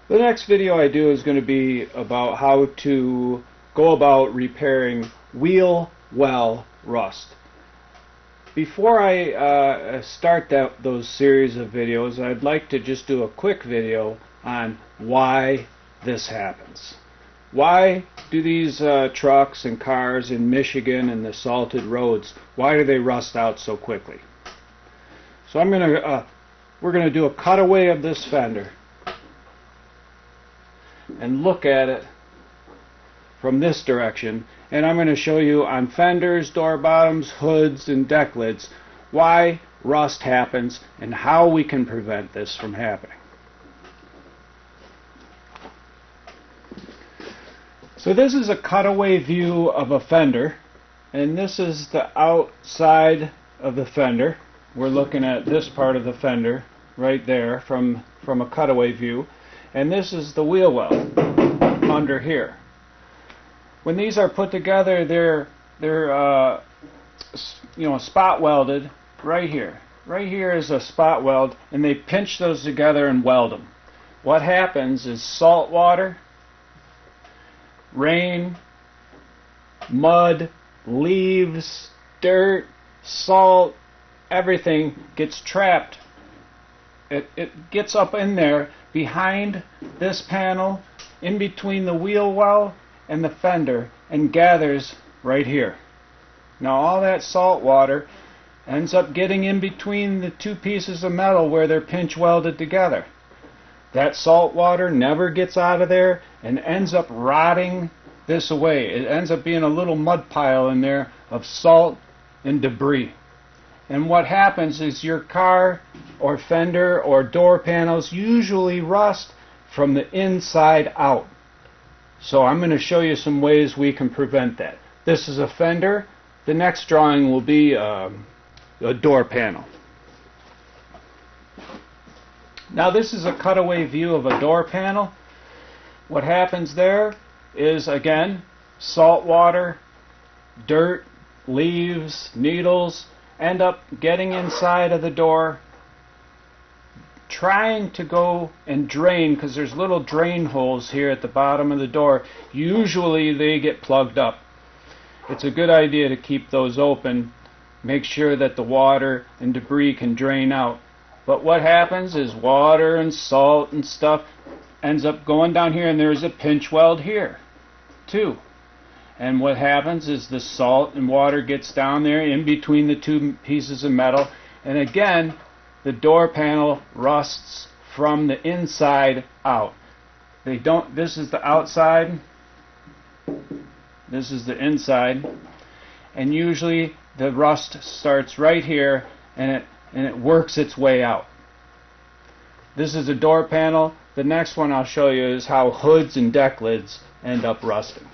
The next video I do is going to be about how to go about repairing wheel well rust. Before I start those series of videos, I'd like to just do a quick video on why this happens. Why do these trucks and cars in Michigan and the salted roads, why do they rust out so quickly? So we're going to do a cutaway of this fender and look at it from this direction, and I'm going to show you on fenders, door bottoms, hoods, and deck lids why rust happens and how we can prevent this from happening. So this is a cutaway view of a fender, and this is the outside of the fender. We're looking at this part of the fender right there from a cutaway view, and this is the wheel well under here. When these are put together, they're spot welded right here. Right here is a spot weld, and they pinch those together and weld them. What happens is salt water, rain, mud, leaves, dirt, salt, everything gets trapped. It gets up in there behind this panel, in between the wheel well and the fender, and gathers right here. Now all that salt water ends up getting in between the two pieces of metal where they're pinch welded together. That salt water never gets out of there and ends up rotting this away. It ends up being a little mud pile in there of salt and debris. And what happens is your car or fender or door panels usually rust from the inside out. So I'm going to show you some ways we can prevent that. This is a fender. The next drawing will be a door panel. Now this is a cutaway view of a door panel. What happens there is, again, salt water, dirt, leaves, needles end up getting inside of the door, trying to go and drain, because there's little drain holes here at the bottom of the door. Usually they get plugged up. It's a good idea to keep those open, make sure that the water and debris can drain out. But what happens is water and salt and stuff ends up going down here, and there's a pinch weld here too. And what happens is the salt and water gets down there in between the two pieces of metal, and again the door panel rusts from the inside out. This is the outside, this is the inside, and usually the rust starts right here and it works its way out. This is a door panel. The next one I'll show you is how hoods and deck lids end up rusting.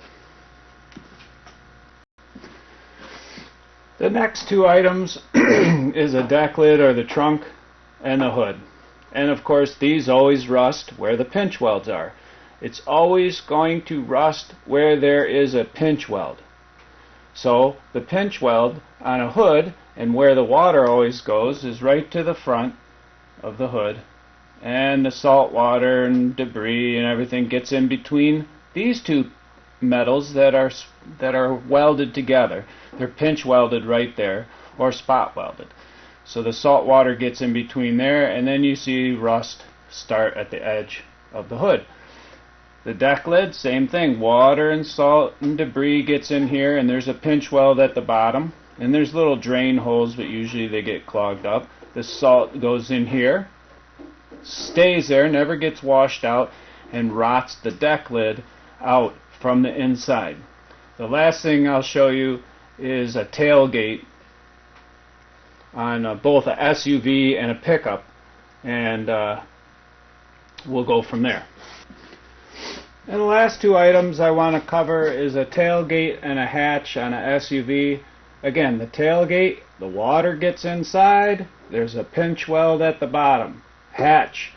The next two items is a deck lid or the trunk and the hood. And of course these always rust where the pinch welds are. It's always going to rust where there is a pinch weld. So the pinch weld on a hood, and where the water always goes, is right to the front of the hood. And the salt water and debris and everything gets in between these two metals that are welded together. They're pinch welded right there, or spot welded. So the salt water gets in between there, and then you see rust start at the edge of the hood. The deck lid, same thing. Water and salt and debris gets in here, and there's a pinch weld at the bottom, and there's little drain holes, but usually they get clogged up. The salt goes in here, stays there, never gets washed out, and rots the deck lid out from the inside. The last thing I'll show you is a tailgate on both a SUV and a pickup, and we'll go from there. And the last two items I want to cover is a tailgate and a hatch on a SUV. Again, the tailgate, the water gets inside, there's a pinch weld at the bottom. Hatch,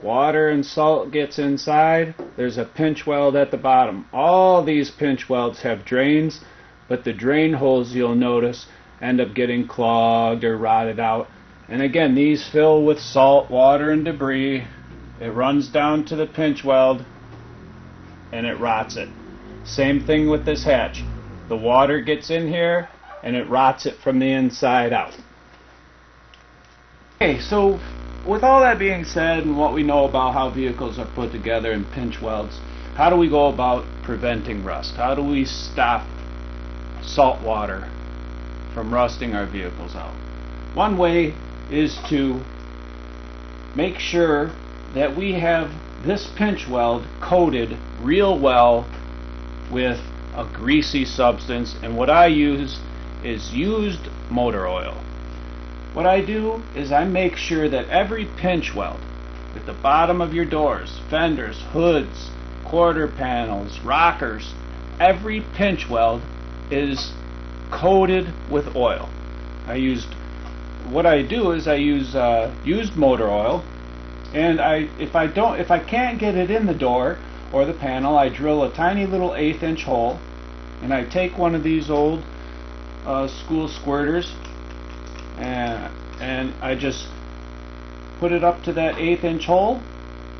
water and salt gets inside, there's a pinch weld at the bottom. All these pinch welds have drains, but the drain holes, you'll notice, end up getting clogged or rotted out. And again, these fill with salt, water, and debris, It runs down to the pinch weld and it rots it. Same thing with this hatch. The water gets in here and it rots it from the inside out. Okay, so with all that being said and what we know about how vehicles are put together and pinch welds, how do we go about preventing rust? How do we stop salt water from rusting our vehicles out? One way is to make sure that we have this pinch weld coated real well with a greasy substance, and what I use is used motor oil. What I do is I make sure that every pinch weld at the bottom of your doors, fenders, hoods, quarter panels, rockers, every pinch weld is coated with oil. What I do is I use used motor oil, and if I can't get it in the door or the panel, I drill a tiny little 1/8 inch hole, and I take one of these old school squirters and I just put it up to that 1/8 inch hole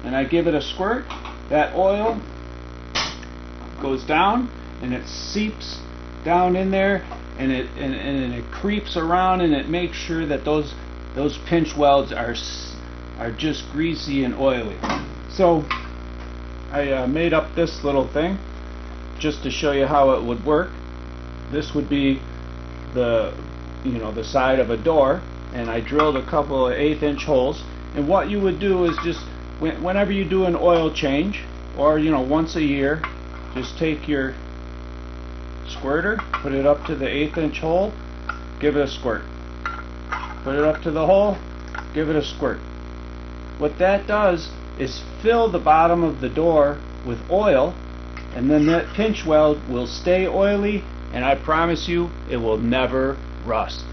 and I give it a squirt. That oil goes down and it seeps down in there, and it creeps around, and it makes sure that those pinch welds are just greasy and oily. So I made up this little thing just to show you how it would work. This would be the side of a door, and I drilled a couple of 1/8 inch holes. And what you would do is just whenever you do an oil change, or once a year, just take your squirter, put it up to the 1/8 inch hole, give it a squirt. Put it up to the hole, give it a squirt. What that does is fill the bottom of the door with oil, and then that pinch weld will stay oily, and I promise you it will never rust.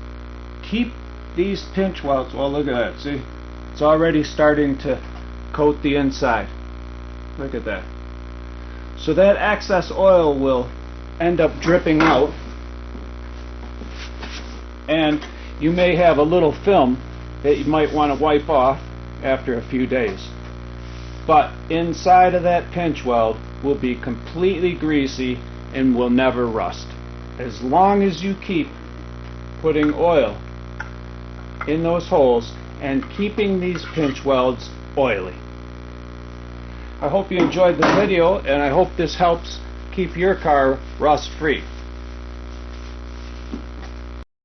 Keep these pinch welds, well, look at that, see, it's already starting to coat the inside. Look at that. So that excess oil will end up dripping out, and you may have a little film that you might want to wipe off after a few days. But inside of that pinch weld will be completely greasy and will never rust, as long as you keep putting oil in those holes and keeping these pinch welds oily. I hope you enjoyed the video, and I hope this helps keep your car rust free.